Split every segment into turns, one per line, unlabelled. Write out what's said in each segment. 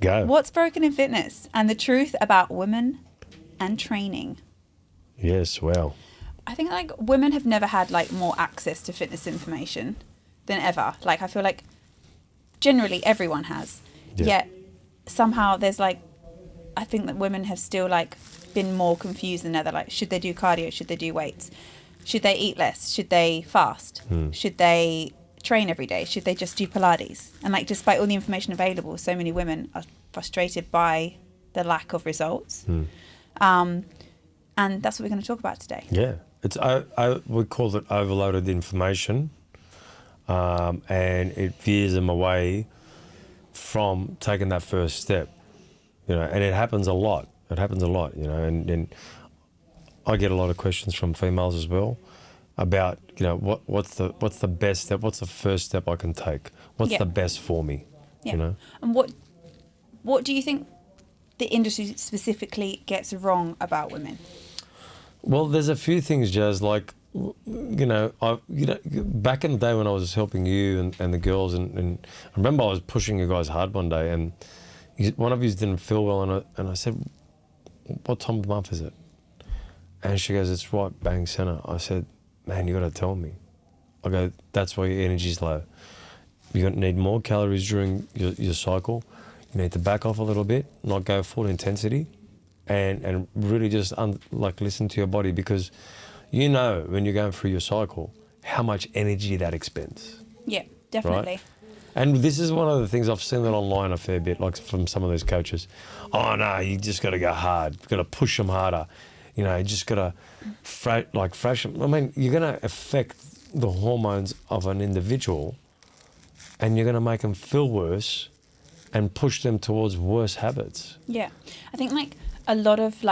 Go.
What's broken in fitness and the truth about women and training?
Yes, well.
I think like women have never had like more access to fitness information than ever. Like I feel like generally everyone has.
Yeah.
Yet somehow there's like, I think that women have still like been more confused than ever. Like, should they do cardio? Should they do weights? Should they eat less? Should they fast? Should they train every day? Should they just do Pilates? And like, despite all the information available, so many women are frustrated by the lack of results. And that's what we're going to talk about today.
Yeah. I would call it overloaded information, and it veers them away from taking that first step, you know, and it happens a lot. It happens a lot, you know, and I get a lot of questions from females as well about, you know, what's the best step? What's the first step I can take? What's the best for me?
Yeah.
You know?
And what do you think the industry specifically gets wrong about women?
Well, there's a few things, Jazz, like, you know, back in the day when I was helping you and the girls, and I remember I was pushing you guys hard one day, and one of you didn't feel well, and I said, what time of the month is it? And she goes, it's right bang center. I said, man, you got to tell me. I go, that's why your energy's low. You're going to need more calories during your cycle. You need to back off a little bit, not go full intensity, and really just listen to your body, because you know when you're going through your cycle how much energy that expends.
Yeah, definitely.
Right? And this is one of the things I've seen it online a fair bit, like from some of those coaches. Oh no, you just got to go hard. You got to push them harder. You know, you just got to fresh them. I mean, you're going to affect the hormones of an individual, and you're going to make them feel worse and push them towards worse habits.
Yeah, I think like a lot of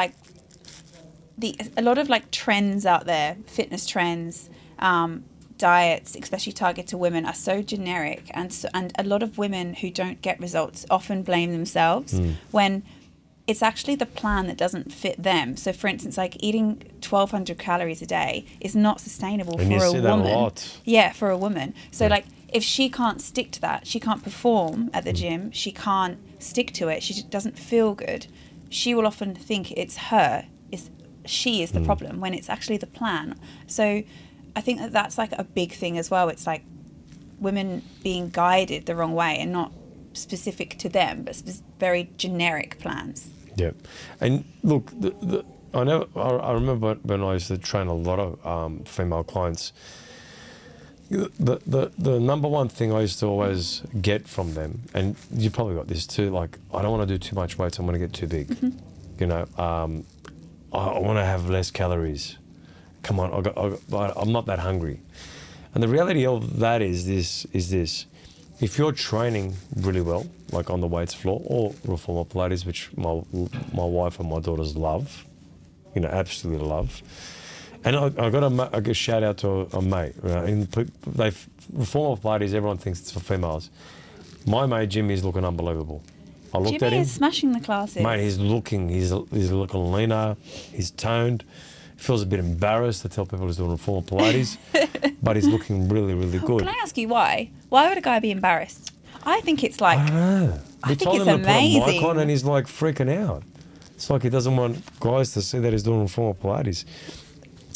trends out there, fitness trends, diets, especially targeted to women, are so generic, and a lot of women who don't get results often blame themselves when it's actually the plan that doesn't fit them. So, for instance, like eating 1,200 calories a day is not sustainable
and
for
you
a
see
woman.
That a lot.
Yeah, for a woman. So, like, if she can't stick to that, she can't perform at the gym, she can't stick to it, she doesn't feel good, she will often think it's her, she is the problem, when it's actually the plan. So I think that's like a big thing as well. It's like women being guided the wrong way, and not specific to them, but very generic plans.
Yeah. And look, I remember when I used to train a lot of female clients, the number one thing I used to always get from them, and you probably got this too, like, I don't want to do too much weight, so I'm going to get too big. You know, I want to have less calories. Come on, I'm not that hungry. And the reality of that is this. If you're training really well, like on the weights floor or reformer Pilates, which my wife and my daughters love, you know, absolutely love. And I got a shout out to a mate. Right? Reformer Pilates, everyone thinks it's for females. My mate Jimmy's looking unbelievable. I looked
Jimmy
at him.
is smashing the classes.
Mate, he's looking leaner. He's toned. Feels a bit embarrassed to tell people he's doing reformer Pilates, but he's looking really, really good.
Can I ask you why? Why would a guy be embarrassed? I think it's like,
I don't know.
I think it's amazing.
Put a mic on and he's like freaking out. It's like he doesn't want guys to see that he's doing reformer Pilates,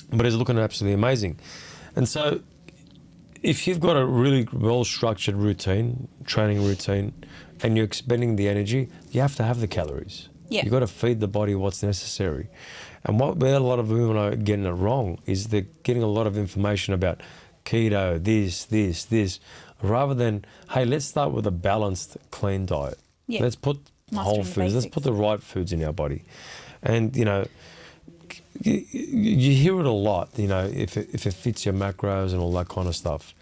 but he's looking absolutely amazing. And so, if you've got a really well-structured routine, training routine, and you're expending the energy, you have to have the calories.
Yeah.
You've got to feed the body what's necessary. And where a lot of women are getting it wrong is they're getting a lot of information about keto, this, rather than, hey, let's start with a balanced, clean diet.
Yeah.
Let's put whole
Mastering the
foods, let's
basics.
put the right foods in our body. And, you know, you hear it a lot, you know, if it fits your macros and all that kind of stuff.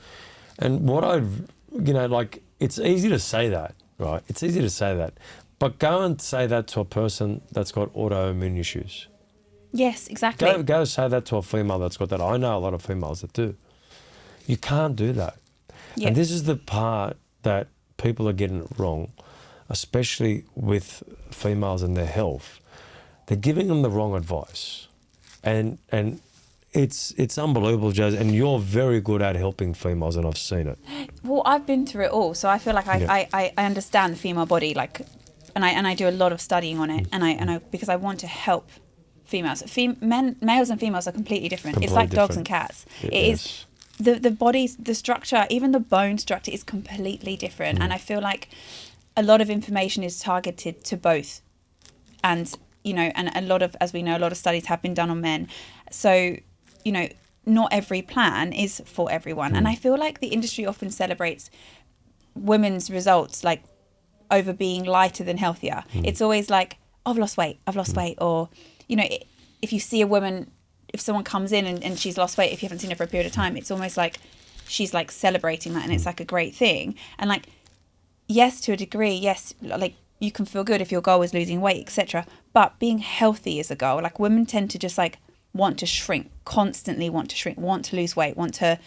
And what it's easy to say that, right? It's easy to say that. But go and say that to a person that's got autoimmune issues.
yes, exactly.
Go say that to a female that's got that. I know a lot of females that do. You can't do that.
Yeah.
And this is the part that people are getting it wrong, especially with females and their health. They're giving them the wrong advice. And it's unbelievable, Jazz, and you're very good at helping females, and I've seen it.
Well, I've been through it all, so I feel like I understand the female body like and I do a lot of studying on it, and I because I want to help females. Males and females are completely different. It's like dogs and cats. It is the body's, the structure, even the bone structure is completely different. And I feel like a lot of information is targeted to both. And, you know, and a lot of, as we know, a lot of studies have been done on men. So, you know, not every plan is for everyone. And I feel like the industry often celebrates women's results like over being lighter than healthier. It's always like, oh, I've lost weight. Or, you know, if you see a woman, if someone comes in and she's lost weight, if you haven't seen her for a period of time, it's almost like she's like celebrating that, and it's like a great thing. And like, yes, to a degree, yes, like you can feel good if your goal is losing weight, etc. But being healthy is a goal. Like women tend to just like want to shrink, constantly want to shrink, want to lose weight, want to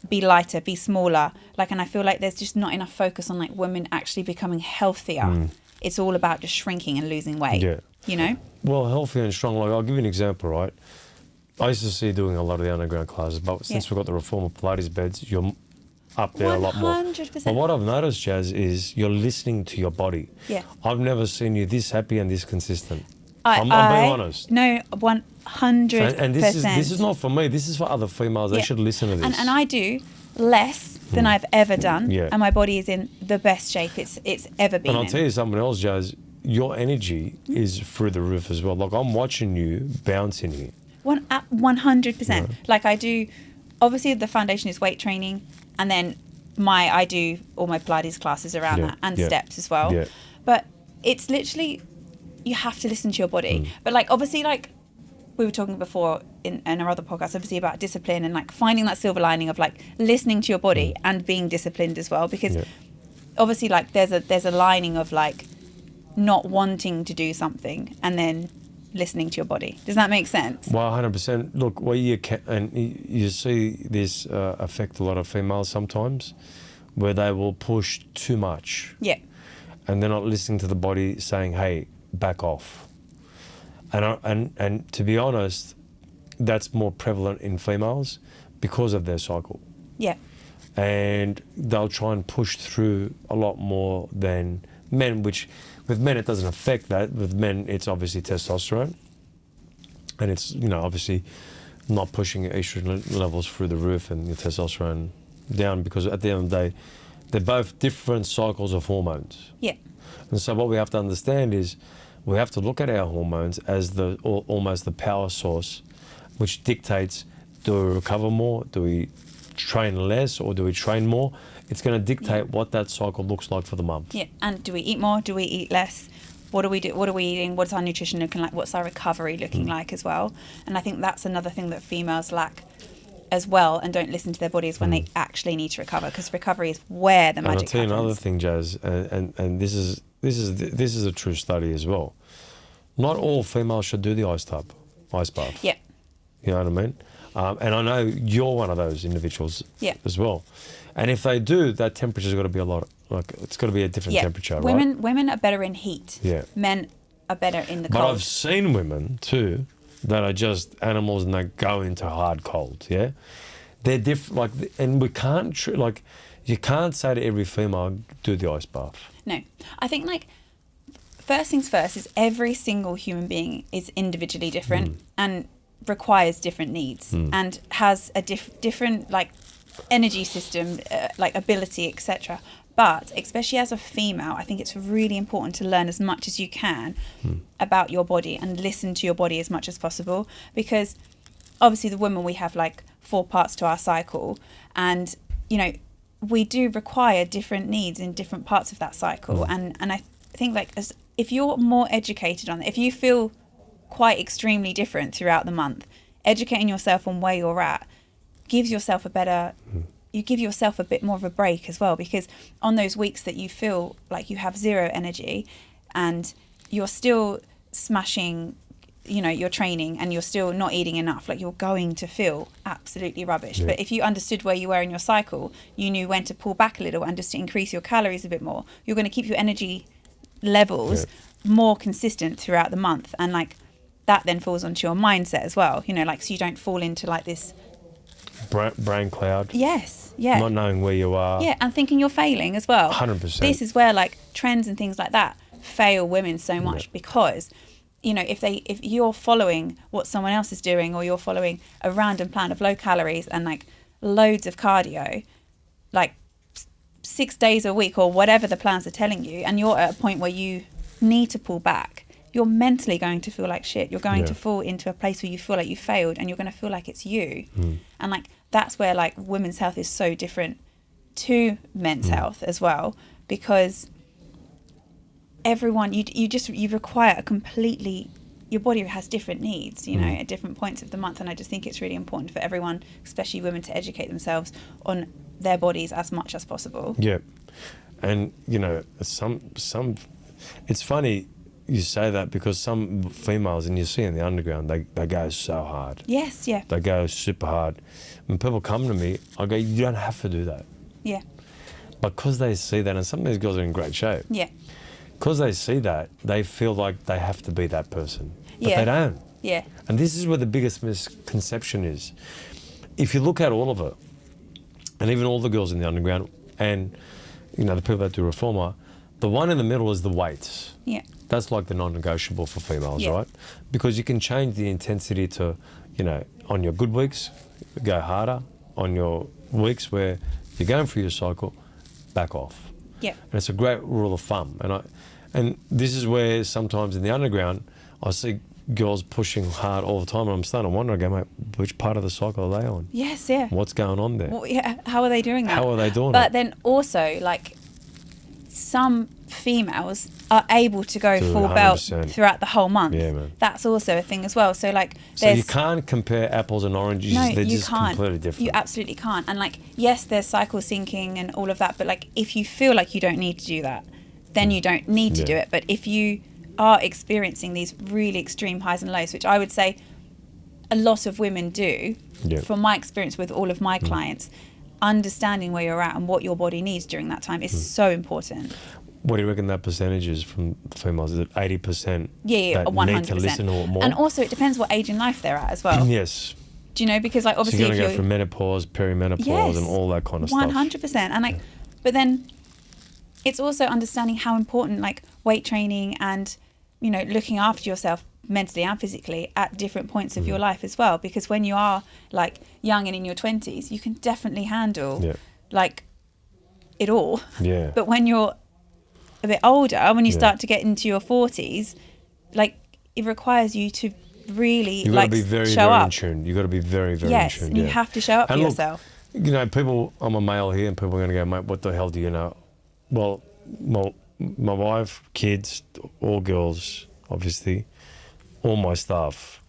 be lighter, be smaller. Like, and I feel like there's just not enough focus on like women actually becoming healthier. It's all about just shrinking and losing weight. Yeah. You know?
Well, healthy and strong. Like, I'll give you an example, right? I used to see you doing a lot of the underground classes, but since we've got the reformer Pilates beds, you're up there 100%. A lot more. 100%. But what I've noticed, Jazz, is you're listening to your body.
Yeah.
I've never seen you this happy and this consistent. I'm being honest.
No, 100%.
And this is not for me. This is for other females. They should listen to this.
And I do less than I've ever done. Yeah. And my body is in the best shape it's ever been.
And I'll tell you something else, Jazz. Your energy is through the roof as well. Like, I'm watching you bouncing here.
100%.
Yeah.
Like, I do, obviously the foundation is weight training, and then I do all my Pilates classes around that, and steps as well. Yeah. But it's literally, you have to listen to your body. But like, obviously, like we were talking before in our other podcast, obviously about discipline and like finding that silver lining of like listening to your body and being disciplined as well. Because obviously, like there's a lining of like not wanting to do something and then listening to your body. Does that make sense?
Well, 100%. Look, what you can, and you see this affect a lot of females sometimes, where they will push too much.
Yeah.
And they're not listening to the body saying, "Hey, back off." And to be honest, that's more prevalent in females because of their cycle.
Yeah.
And they'll try and push through a lot more than men, which with men it doesn't affect that. With men, it's obviously testosterone, and it's, you know, obviously not pushing your estrogen levels through the roof and your testosterone down, because at the end of the day, they're both different cycles of hormones.
Yeah.
And so what we have to understand is we have to look at our hormones as almost the power source, which dictates, do we recover more, do we train less, or do we train more? It's going to dictate what that cycle looks like for the month.
Yeah, and do we eat more? Do we eat less? What do we do? What are we eating? What's our nutrition looking like? What's our recovery looking like as well? And I think that's another thing that females lack as well, and don't listen to their bodies when they actually need to recover, because recovery is where the magic happens.
And I'll tell you another thing, Jazz, and this is a true study as well. Not all females should do the ice bath.
Yeah.
You know what I mean? And I know you're one of those individuals as well. And if they do, that temperature's got to be it's got to be a different temperature, right?
Women are better in heat. Yeah. Men are better in the cold.
But I've seen women too that are just animals and they go into hard cold, yeah? They're different, like, and we can't, you can't say to every female, do the ice bath.
No. I think, like, first things first is every single human being is individually different and requires different needs and has a different, like, energy system, like ability, etc. But especially as a female, I think it's really important to learn as much as you can about your body and listen to your body as much as possible, because obviously the women, we have like 4 parts to our cycle, and you know, we do require different needs in different parts of that cycle. And I think, like, if you're more educated on it, if you feel quite extremely different throughout the month, educating yourself on where you're at gives yourself you give yourself a bit more of a break as well, because on those weeks that you feel like you have zero energy and you're still smashing, you know, your training, and you're still not eating enough, like, you're going to feel absolutely rubbish. But if you understood where you were in your cycle, you knew when to pull back a little and just to increase your calories a bit more, you're going to keep your energy levels more consistent throughout the month. And like, that then falls onto your mindset as well, you know, like, so you don't fall into like this
brain cloud.
Yes, yeah.
Not knowing where you are.
Yeah, and thinking you're failing as well.
100%.
This is where, like, trends and things like that fail women so much because, you know, if you're following what someone else is doing, or you're following a random plan of low calories and like loads of cardio, like 6 days a week or whatever the plans are telling you, and you're at a point where you need to pull back, you're mentally going to feel like shit. You're going to fall into a place where you feel like you failed, and you're going to feel like it's you. And like that's where like women's health is so different to men's health as well, because everyone you require a completely, your body has different needs, you know, at different points of the month. And I just think it's really important for everyone, especially women, to educate themselves on their bodies as much as possible.
Yeah. And you know, some it's funny you say that, because some females, and you see in the underground, they go so hard.
Yes, yeah.
They go super hard. When people come to me, I go, you don't have to do that.
Yeah.
Because they see that, and some of these girls are in great shape.
Yeah.
Because they see that, they feel like they have to be that person. But
Yeah.
they don't.
Yeah.
And this is where the biggest misconception is. If you look at all of it, and even all the girls in the underground, and you know, the people that do Reformer, the one in the middle is the weights.
Yeah.
That's like the non-negotiable for females,
Yeah.
right? Because you can change the intensity to, you know, on your good weeks, go harder. On your weeks where you're going through your cycle, back off.
Yeah.
And it's a great rule of thumb. And this is where sometimes in the underground, I see girls pushing hard all the time, and I'm starting to wonder, I go, mate, which part of the cycle are they on?
Yes, yeah.
What's going on there?
Well, yeah. How are they doing that?
How are they doing
But
it?
then also, like, some females are able to go
Dude,
full belt
100%.
throughout the whole month.
Yeah, man.
That's also a thing as well. So like,
So
there's
you can't compare apples and oranges.
no,
They're
you
just
can't.
completely different.
You absolutely can't. And like, yes, there's cycle syncing and all of that, but like, if you feel like you don't need to do that, then you don't need to do it. But if you are experiencing these really extreme highs and lows, which I would say a lot of women do, from my experience with all of my clients, understanding where you're at and what your body needs during that time is so important.
What do you reckon that percentage is from the females? Is it 80%?
Yeah,
that
100%.
need to listen to it more?
And also, it depends what age in life they're at as well.
Yes.
Do you know? Because like,
So
obviously,
you're going to
if
go through menopause, perimenopause, and all that kind of stuff.
100%. And like, but then it's also understanding how important like weight training and, you know, looking after yourself mentally and physically at different points of your life as well. Because when you are like young and in your 20s, you can definitely handle like it all.
Yeah.
But when you're a bit older, when you start to get into your 40s, like it requires you to really
You've got to be very,
show
very
up.
in tune. You've got to be very, very
Yes,
in tune.
and you have to show up
And
for
look,
yourself.
You know, people, I'm a male here, and people are going to go, mate, what the hell do you know? Well, my wife, kids, all girls, obviously, all my staff.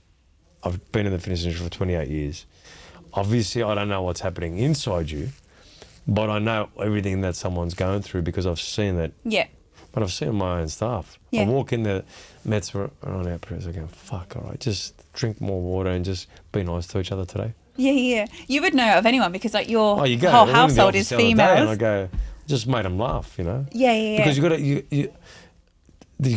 I've been in the fitness industry for 28 years. Obviously, I don't know what's happening inside you, but I know everything that someone's going through because I've seen it.
Yeah.
But I've seen my own stuff.
Yeah.
I walk in there, Mets are on our prayers, I go, fuck, all right, just drink more water and just be nice to each other today.
Yeah. You would know of anyone because like your
You go,
whole
I went in the
household
office
is
the other day And I
females.
go, just made them laugh, you know?
Yeah.
Because you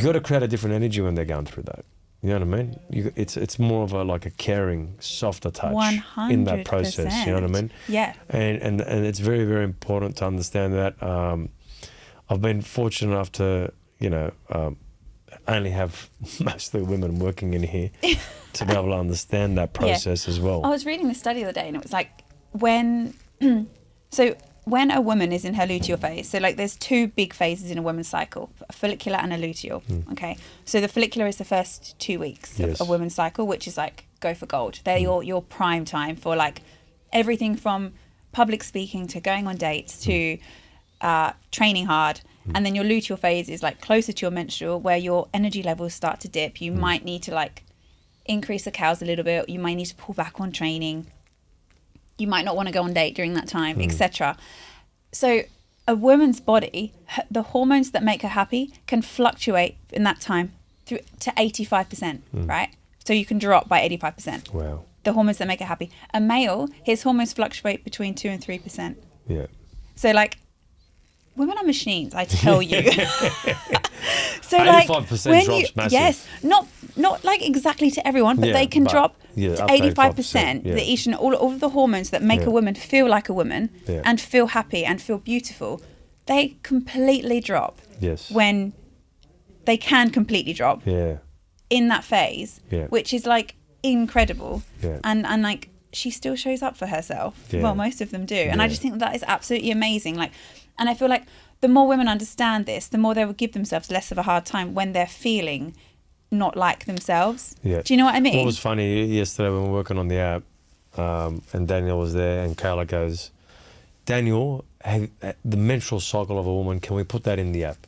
got to create a different energy when they're going through that. You know what I mean? It's more of a caring, softer touch
100%.
in that process. You know what I mean?
Yeah.
And it's very, very important to understand that. I've been fortunate enough to, only have mostly women working in here to be able to understand that process as well.
I was reading this study the other day and it was like when a woman is in her luteal phase, so like there's two big phases in a woman's cycle, a follicular and a luteal. Okay. So the follicular is the first 2 weeks of a woman's cycle, which is like go for gold. They're your prime time for like everything from public speaking to going on dates to training hard. And then your luteal phase is like closer to your menstrual where your energy levels start to dip. You might need to like increase the cows a little bit. You might need to pull back on training. You might not want to go on date during that time, etc. So a woman's body, the hormones that make her happy can fluctuate in that time through to 85%, right? So you can drop by 85%.
Wow.
The hormones that make her happy. A male, his hormones fluctuate between 2 and 3%.
Yeah.
So like, women are machines, I tell you. So like
85%
when
drops massive.
yes, not like exactly to everyone, but they can drop to
up to
85%.
yeah.
The estrogen, all of the hormones that make a woman feel like a woman and feel happy and feel beautiful, they completely drop
Yes.
when they can completely drop in that phase, which is like incredible. And like she still shows up for herself. Well, most of them do. And I just think that is absolutely amazing. Like, and I feel like the more women understand this, the more they will give themselves less of a hard time when they're feeling not like themselves. Do you know what I mean?
What was funny yesterday when we were working on the app, and Daniel was there, and Kayla goes, Daniel, the menstrual cycle of a woman, can we put that in the app?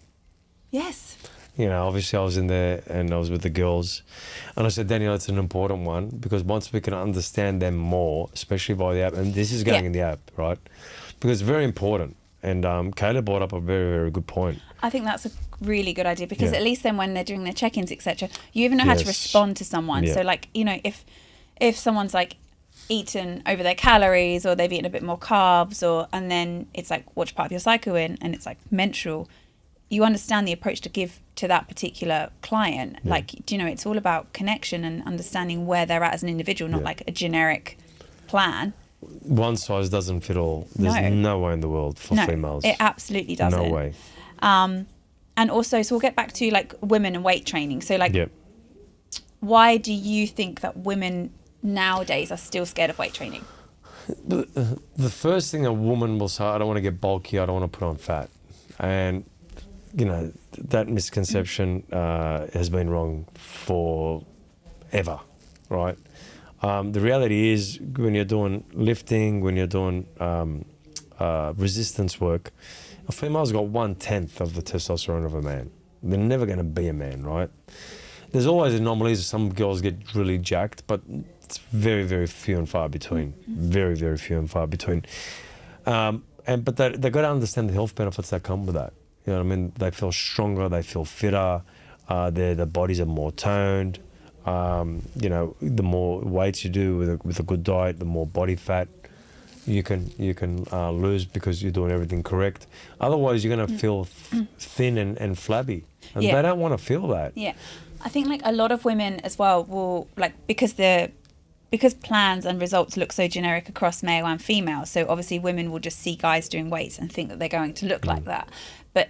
Yes.
You know, obviously I was in there and I was with the girls, and I said, Daniel, it's an important one, because once we can understand them more, especially by the app, and this is going in the app, right? Because it's very important. And Kayla brought up a very, very good point.
I think that's a really good idea, because at least then when they're doing their check-ins, etc., you even know how to respond to someone. So like, you know, if someone's like eaten over their calories, or they've eaten a bit more carbs, and then it's like, which part of your cycle in, and it's like menstrual, you understand the approach to give to that particular client. Like, do you know, it's all about connection and understanding where they're at as an individual, not like a generic plan.
One size doesn't fit all. There's no way in the world for females.
It absolutely doesn't.
No way.
And also, so we'll get back to like women and weight training. So like, why do you think that women nowadays are still scared of weight training?
The first thing a woman will say, I don't want to get bulky, I don't want to put on fat. And, you know, that misconception has been wrong forever, right? The reality is, when you're doing lifting, when you're doing resistance work, a female's got 1/10 of the testosterone of a man. They're never going to be a man, right? There's always anomalies. Some girls get really jacked, but it's very, very few and far between. Very, very few and far between. But they've got to understand the health benefits that come with that. You know what I mean? They feel stronger, they feel fitter, their bodies are more toned. You know, the more weights you do with a good diet, the more body fat you can lose, because you're doing everything correct. Otherwise, you're going to feel thin and flabby, and they don't want to feel that.
I think like a lot of women as well will, like, because plans and results look so generic across male and female, so obviously women will just see guys doing weights and think that they're going to look like that. But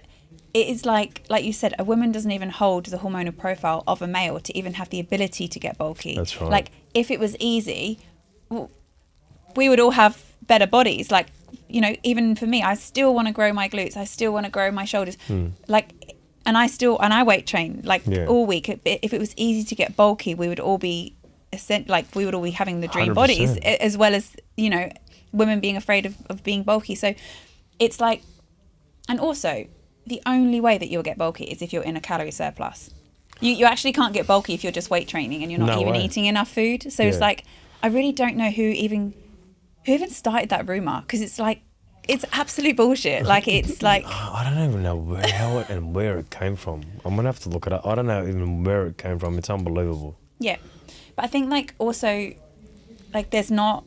it is like you said, a woman doesn't even hold the hormonal profile of a male to even have the ability to get bulky.
That's right.
Like, if it was easy, we would all have better bodies. Like, you know, even for me, I still want to grow my glutes. I still want to grow my shoulders. Like, and I weight train like all week. If it was easy to get bulky, we would all be having the dream
100%.
bodies, as well as, you know, women being afraid of being bulky. So it's like, and also, the only way that you'll get bulky is if you're in a calorie surplus. You actually can't get bulky if you're just weight training and you're not eating enough food. So it's like, I really don't know who even started that rumor, because it's like, it's absolute bullshit. Like, it's like,
I don't even know how it and where it came from. I'm gonna have to look it up. I don't know even where it came from. It's unbelievable.
Yeah, but I think like also, like, there's not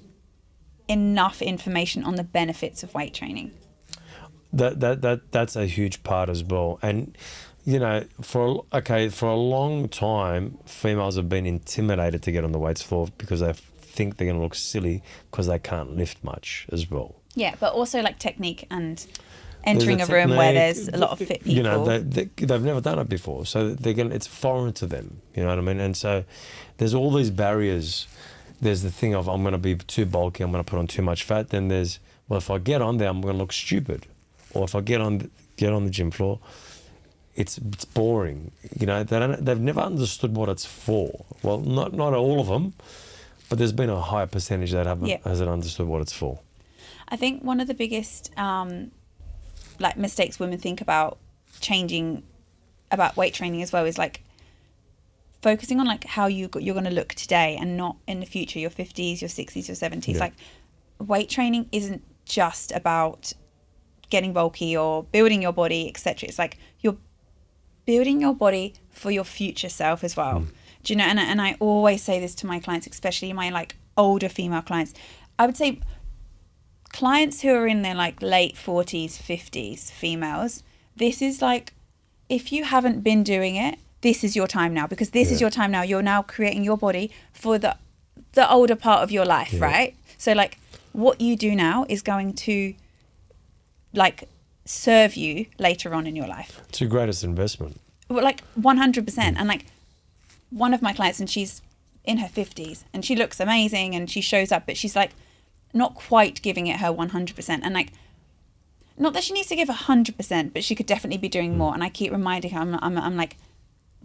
enough information on the benefits of weight training.
That's a huge part as well. And, you know, for a long time, females have been intimidated to get on the weights floor because they think they're going to look silly because they can't lift much as well.
Yeah, but also like technique and entering a room where there's a lot of fit people.
You know, they've never done it before, so it's foreign to them. You know what I mean? And so there's all these barriers. There's the thing of, I'm going to be too bulky, I'm going to put on too much fat. Then there's, well, if I get on there, I'm going to look stupid. Or if I get on the gym floor, it's boring. You know, they've never understood what it's for. Well, not all of them, but there's been a higher percentage that hasn't understood what it's for.
I think one of the biggest like mistakes women think about changing about weight training as well is like focusing on like how you're going to look today and not in the future, your 50s, your 60s, your 70s. Like, weight training isn't just about getting bulky or building your body, etc. It's like you're building your body for your future self as well. Do you know? And I always say this to my clients, especially my like older female clients. I would say clients who are in their like late 40s, 50s, females, this is like, if you haven't been doing it, this is your time now, because this is your time now. You're now creating your body for the older part of your life, right? So like, what you do now is going to like serve you later on in your life.
It's your greatest investment.
Well, like 100%. And like one of my clients, and she's in her 50s, and she looks amazing, and she shows up, but she's like not quite giving it her 100%. And like, not that she needs to give 100%, but she could definitely be doing more. And I keep reminding her, I'm like,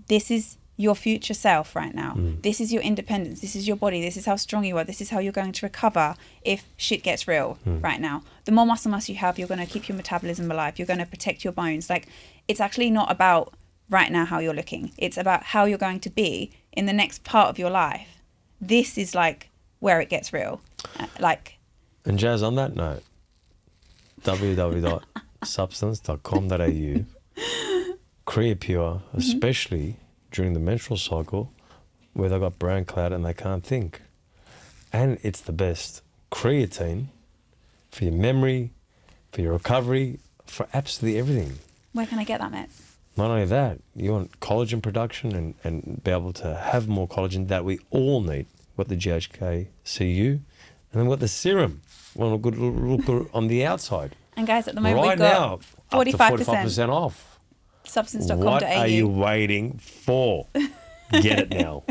this is your future self right now. This is your independence. This is your body. This is how strong you are. This is how you're going to recover if shit gets real right now. The more muscle mass you have, you're going to keep your metabolism alive. You're going to protect your bones. Like, it's actually not about right now how you're looking. It's about how you're going to be in the next part of your life. This is like where it gets real.
And Jazz, on that note, www.substance.com.au, Creapure, especially during the menstrual cycle where they've got brown cloud and they can't think. And it's the best creatine for your memory, for your recovery, for absolutely everything.
Where can I get that, Matt?
Not only that, you want collagen production and be able to have more collagen that we all need. We've got the GHK CU, and then we've got the serum. One good look on the outside.
And guys, at the moment
right
we've got
now, 45% off.
Substance.com.au.
What are you waiting for? Get it now.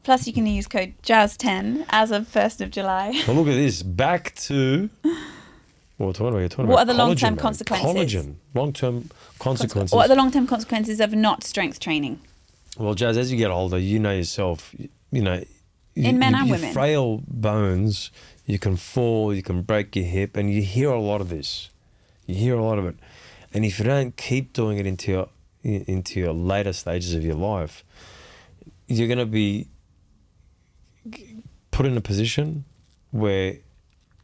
Plus, you can use code JAZZ10 as of 1st of July.
Well, look at this. Back to what are the
long-term consequences?
Collagen. Long-term consequences.
What are the long-term consequences of not strength training?
Well, Jazz, as you get older, you know yourself,
In men and women.
Frail bones, you can fall, you can break your hip, and you hear a lot of this. You hear a lot of it. And if you don't keep doing it into your later stages of your life, you're going to be put in a position where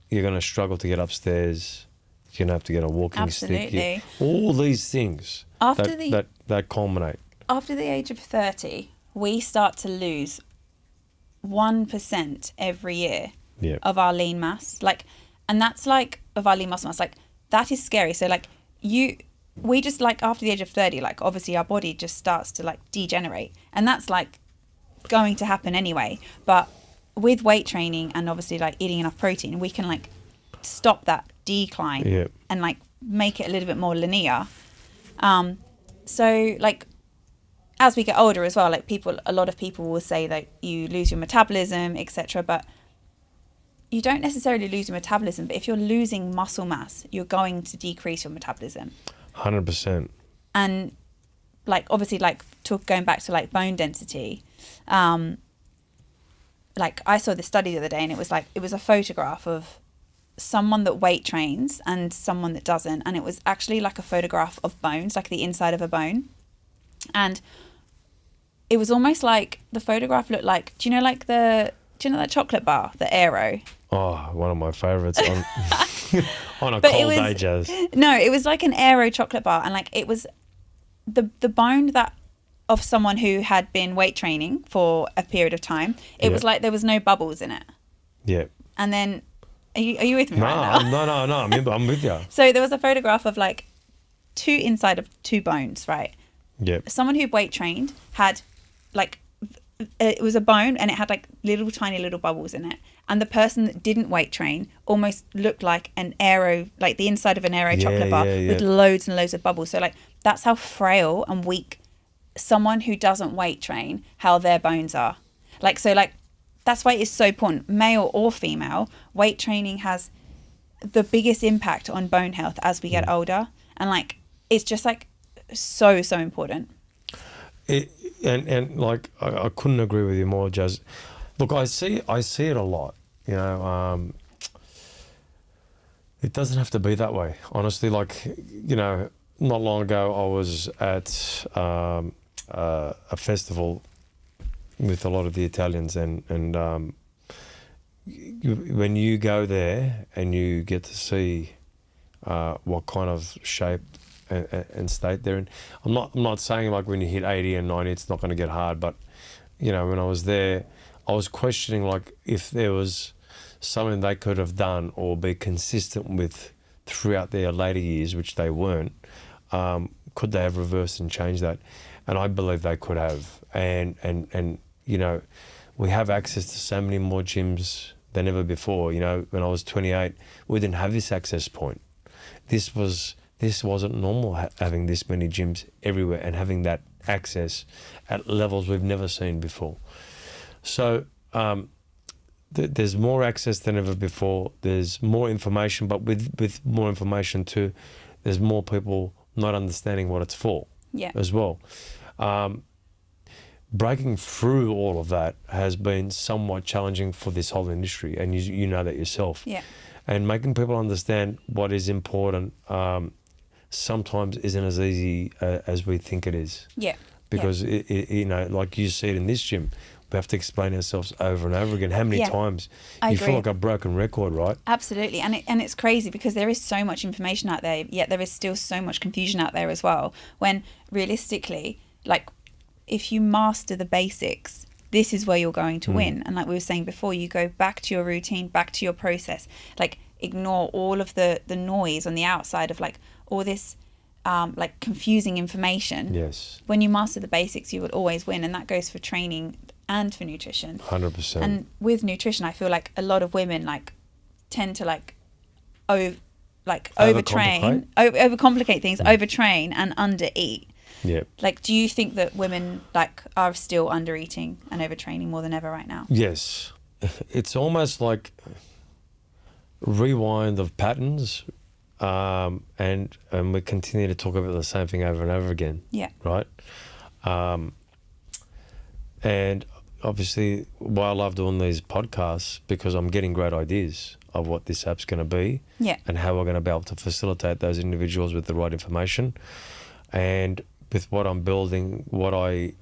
you're going to struggle to get upstairs. You're going to have to get a walking stick. All these things that culminate.
After the age of 30, we start to lose 1% every year of our lean mass. And that's like of our lean muscle mass. Like, that is scary. So like we just like after the age of 30, like obviously our body just starts to like degenerate, and that's like going to happen anyway. But with weight training and obviously like eating enough protein, we can like stop that decline and like make it a little bit more linear. So like as we get older as well, like a lot of people will say that you lose your metabolism, etc. But you don't necessarily lose your metabolism, but if you're losing muscle mass, you're going to decrease your metabolism.
100%.
And like obviously like going back to like bone density, like I saw this study the other day, and it was a photograph of someone that weight trains and someone that doesn't, and it was actually like a photograph of bones, like the inside of a bone. And it was almost like the photograph looked like, do you know that chocolate bar, the Aero?
Oh, one of my favourites on a cold day, Jazz.
No, it was like an Aero chocolate bar, and like it was the bone that of someone who had been weight training for a period of time. It was like there was no bubbles in it. Yeah. And then, are you with me right now?
No, I'm with you.
So there was a photograph of like inside of two bones, right?
Yeah.
Someone who weight trained had like, it was a bone and it had like tiny little bubbles in it. And the person that didn't weight train almost looked like an Aero, like the inside of an Aero chocolate bar with loads and loads of bubbles. So like, that's how frail and weak someone who doesn't weight train, how their bones are. Like, so like, that's why it's so important, male or female, weight training has the biggest impact on bone health as we get older. And like, it's just like so important.
And like, I couldn't agree with you more, Jazz. Look, I see it a lot. It doesn't have to be that way. Honestly, like, not long ago I was at a festival with a lot of the Italians, and when you go there and you get to see what kind of shape and state they're in. I'm not saying like when you hit 80 and 90 it's not going to get hard, but when I was there, I was questioning like if there was something they could have done or be consistent with throughout their later years, which they weren't. Could they have reversed and changed that? And I believe they could have. And we have access to so many more gyms than ever before. When I was 28, we didn't have this access point. This wasn't normal, having this many gyms everywhere and having that access at levels we've never seen before. So there's more access than ever before. There's more information, but with more information too, there's more people not understanding what it's for as well. Breaking through all of that has been somewhat challenging for this whole industry, and you know that yourself.
Yeah.
And making people understand what is important sometimes isn't as easy as we think it is.
Yeah.
Because, you know, like you see it in this gym, we have to explain ourselves over and over again. How many times?
I
you
agree.
feel like a broken record, right?
Absolutely. And it's crazy because there is so much information out there, yet there is still so much confusion out there as well. When realistically, like, if you master the basics, this is where you're going to win. And like we were saying before, you go back to your routine, back to your process, like ignore all of the noise on the outside of like all this like confusing information.
Yes.
When you master the basics, you will always win. And that goes for training and for nutrition.
100%.
And with nutrition, I feel like a lot of women like tend to overcomplicate things, overtrain and undereat.
Yeah.
Like, do you think that women like are still undereating and overtraining more than ever right now?
Yes. It's almost like rewind of patterns, and we continue to talk about the same thing over and over again.
Yeah.
Right? And obviously why I love doing these podcasts, because I'm getting great ideas of what this app's going to be and how we're going to be able to facilitate those individuals with the right information. And with what I'm building, what I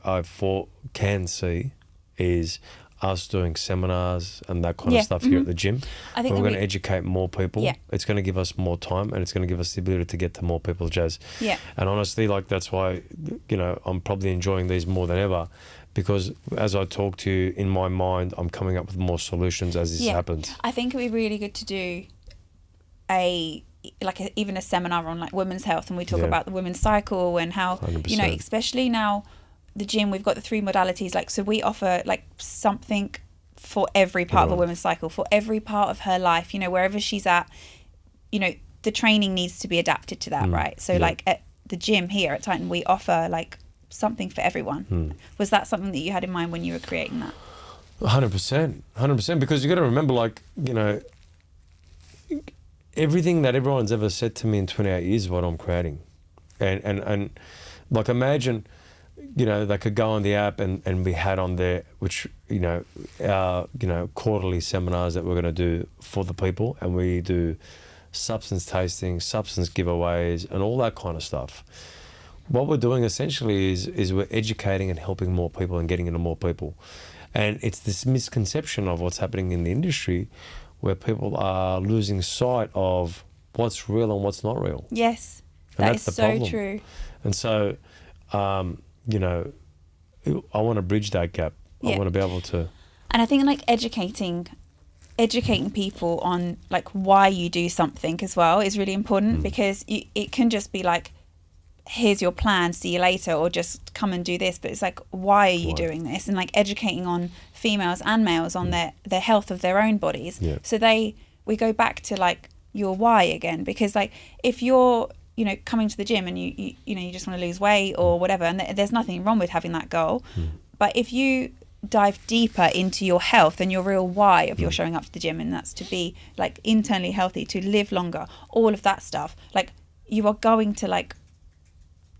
can see is us doing seminars and that kind of stuff here at the gym.
I think
we're going to educate more people.
Yeah.
It's going to give us more time, and it's going to give us the ability to get to more people, Jazz.
Yeah.
And honestly, like, that's why, you know, I'm probably enjoying these more than ever, because as I talk to you, in my mind, I'm coming up with more solutions as this happens.
I think it would be really good to do even a seminar on like women's health, and we talk about the women's cycle and how
100%.
you know, especially now the gym, we've got the 3 modalities, like, so we offer like something for every part of a women's cycle, for every part of her life, you know, wherever she's at, you know, the training needs to be adapted to that, right? So like at the gym here at Titan, we offer like something for everyone. Was that something that you had in mind when you were creating that?
100%, because you got to remember, like, you know, everything that everyone's ever said to me in 28 years is what I'm creating. And like, imagine, you know, they could go on the app and we had on there, which, you know, our, you know, quarterly seminars that we're going to do for the people, and we do substance tasting, substance giveaways and all that kind of stuff. What we're doing essentially is we're educating and helping more people and getting into more people. And it's this misconception of what's happening in the industry, where people are losing sight of what's real and what's not real.
Yes,
and
that
that's
is
the
so
problem.
true.
And so, you know, I want to bridge that gap. I want to be able to...
And I think like educating people on like why you do something as well is really important, because it can just be like, here's your plan, see you later, or just come and do this. But it's like, why are you doing this? And like educating on females and males on their health of their own bodies.
Yeah.
So we go back to like your why again, because like if you're, you know, coming to the gym and you know, you just want to lose weight or whatever, and there's nothing wrong with having that goal. But if you dive deeper into your health and your real why of your showing up to the gym, and that's to be like internally healthy, to live longer, all of that stuff, like you are going to like,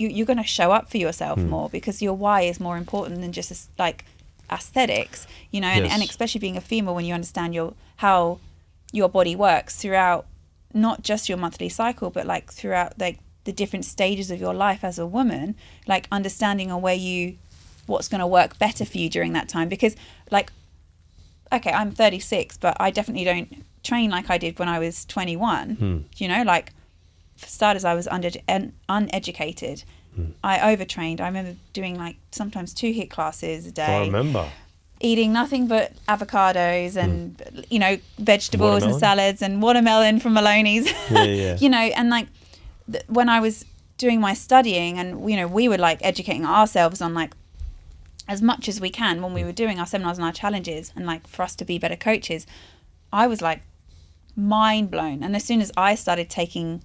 you're going to show up for yourself more, because your why is more important than just like aesthetics, you know. And especially being a female, when you understand how your body works throughout not just your monthly cycle, but like throughout like the different stages of your life as a woman, like understanding on what's going to work better for you during that time. Because like, okay, I'm 36, but I definitely don't train like I did when I was 21. You know, like, for starters, I was uneducated. I overtrained. I remember doing like sometimes 2 HIIT classes a day.
I remember.
Eating nothing but avocados and, you know, vegetables and salads and watermelon from Maloney's. You know, and like when I was doing my studying, and, you know, we were like educating ourselves on like as much as we can when we were doing our seminars and our challenges, and like for us to be better coaches, I was like mind blown. And as soon as I started actioning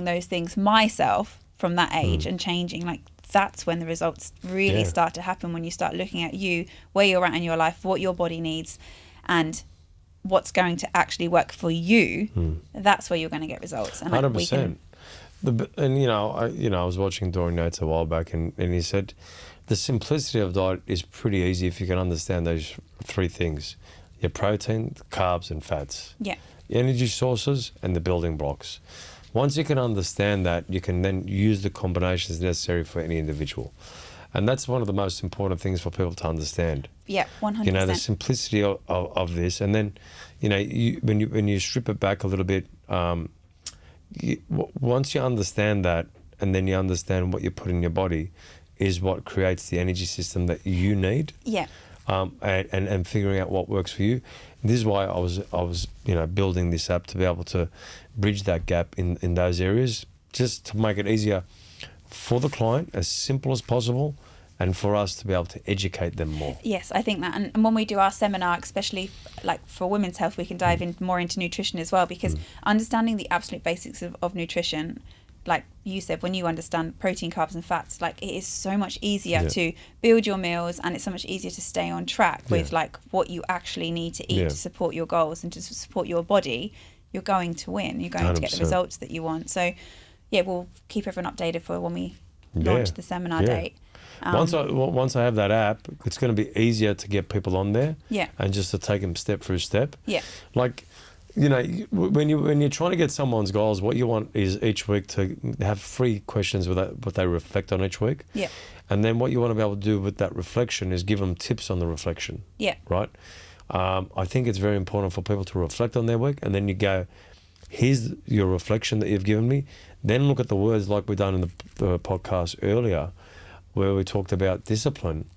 those things myself, from that age and changing, like that's when the results really start to happen, when you start looking at you, where you're at in your life, what your body needs, and what's going to actually work for you. That's where you're going to get results. And
100%. And I was watching Dorian Yates a while back, and he said the simplicity of diet is pretty easy if you can understand those three things: your protein, carbs, and fats.
Yeah.
The energy sources and the building blocks. Once you can understand that, you can then use the combinations necessary for any individual. And that's one of the most important things for people to understand.
Yeah, 100%.
You know, the simplicity of this. And then, when you strip it back a little bit, once you understand that, and then you understand what you put in your body is what creates the energy system that you need.
Yeah.
And figuring out what works for you. This is why I was building this app, to be able to bridge that gap in those areas, just to make it easier for the client, as simple as possible, and for us to be able to educate them more.
Yes, I think that. And when we do our seminar, especially like for women's health, we can dive in more into nutrition as well, because understanding the absolute basics of nutrition, like you said, when you understand protein, carbs and fats, like it is so much easier to build your meals, and it's so much easier to stay on track with like what you actually need to eat to support your goals and to support your body. You're going to win. You're going
100%.
to get the results that you want. So yeah, we'll keep everyone updated for when we launch the seminar date.
Once I have that app, it's going to be easier to get people on there.
Yeah.
And just to take them step for step.
Yeah.
Like, when you're trying to get someone's goals, what you want is each week to have 3 questions with what they reflect on each week.
Yeah.
And then what you want to be able to do with that reflection is give them tips on the reflection.
Yeah.
Right? I think it's very important for people to reflect on their week, and then you go, here's your reflection that you've given me. Then look at the words, like we've done in the podcast earlier, where we talked about discipline,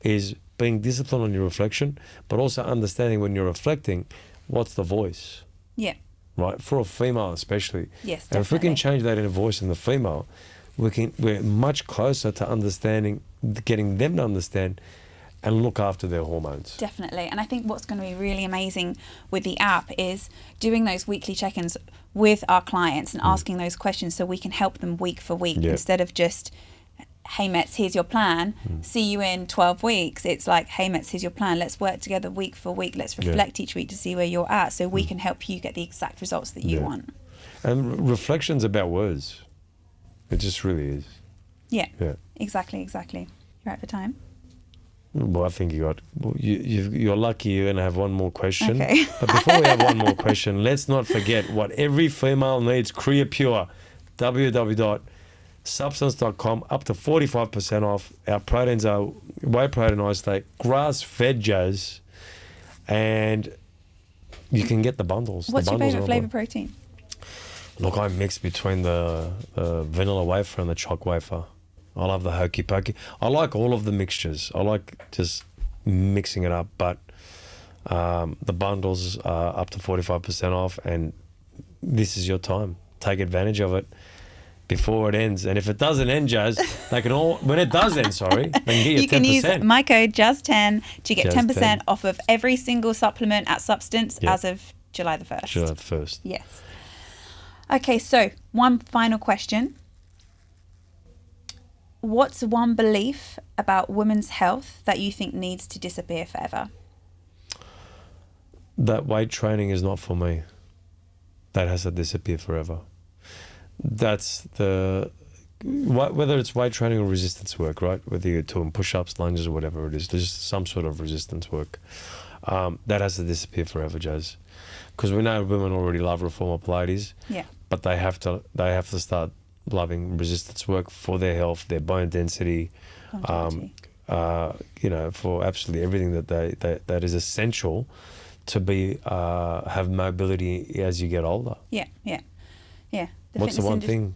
is being disciplined on your reflection, but also understanding when you're reflecting, what's the voice?
Yeah.
Right? For a female especially.
Yes,
And if we can
definitely.
change that in a voice in the female, we're much closer to understanding, getting them to understand and look after their hormones.
Definitely. And I think what's going to be really amazing with the app is doing those weekly check-ins with our clients and asking those questions, so we can help them week for week instead of just, hey Mets, here's your plan, see you in 12 weeks. It's like, hey Mets, here's your plan, let's work together week for week, let's reflect each week to see where you're at, so we can help you get the exact results that you want.
And reflection's about words. It just really is.
Yeah.
Yeah.
Exactly. You're out for time.
Well, I think you're lucky you're going to have one more question.
Okay.
But before we have one more question, let's not forget what every female needs: Creapure. www.substance.com, up to 45% off. Our proteins are whey protein isolate, grass-fed, Jazz, and you can get the bundles.
What's
the
your
bundles
favourite flavour protein?
Look, I mix between the vanilla wafer and the choc wafer. I love the hokey pokey. I like all of the mixtures. I like just mixing it up, but the bundles are up to 45% off, and this is your time. Take advantage of it before it ends. And if it doesn't end, Jazz, they can all, when it does end, sorry, they can get you 10%.
You can use my code Jazz10 to get
Jazz
10% off of every single supplement at Substance as of July the 1st.
July the 1st.
Yes. Okay, so one final question. What's one belief about women's health that you think needs to disappear forever?
That weight training is not for me. That has to disappear forever. That's whether it's weight training or resistance work, right? Whether you're doing push-ups, lunges, or whatever it is, there's some sort of resistance work. That has to disappear forever, Jazz. Because we know women already love reformer Pilates.
Yeah.
But they have to start loving resistance work for their health, their bone density, for absolutely everything that is essential to be have mobility as you get older.
Yeah.
What's the one thing?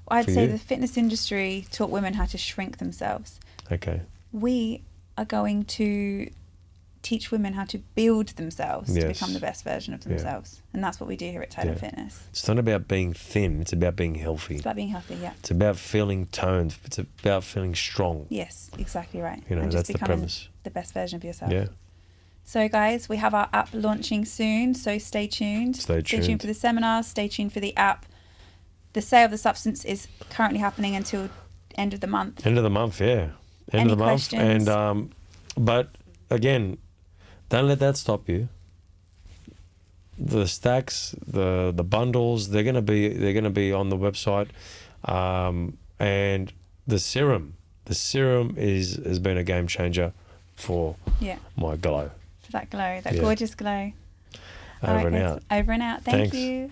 I'd
for
say
you?
the fitness industry taught women how to shrink themselves.
Okay.
We are going to teach women how to build themselves to become the best version of themselves. And that's what we do here at Titan Fitness.
It's not about being thin, it's about being healthy.
It's about being healthy, yeah.
It's about feeling toned, it's about feeling strong.
Yes, exactly right.
You know,
and
that's
just
the
becoming
premise.
the best version of yourself.
Yeah.
So guys, we have our app launching soon, so stay tuned.
Stay tuned
for the seminars, stay tuned for the app. the sale of the substance is currently happening until end of the month.
End of the month, yeah. End
Any
of the
questions?
month. And but again, don't let that stop you. The stacks, the bundles, they're gonna be on the website, and the serum has been a game changer for my glow.
For that glow, that gorgeous glow.
Over and
guys,
out.
Over and out. Thank
Thanks.
you.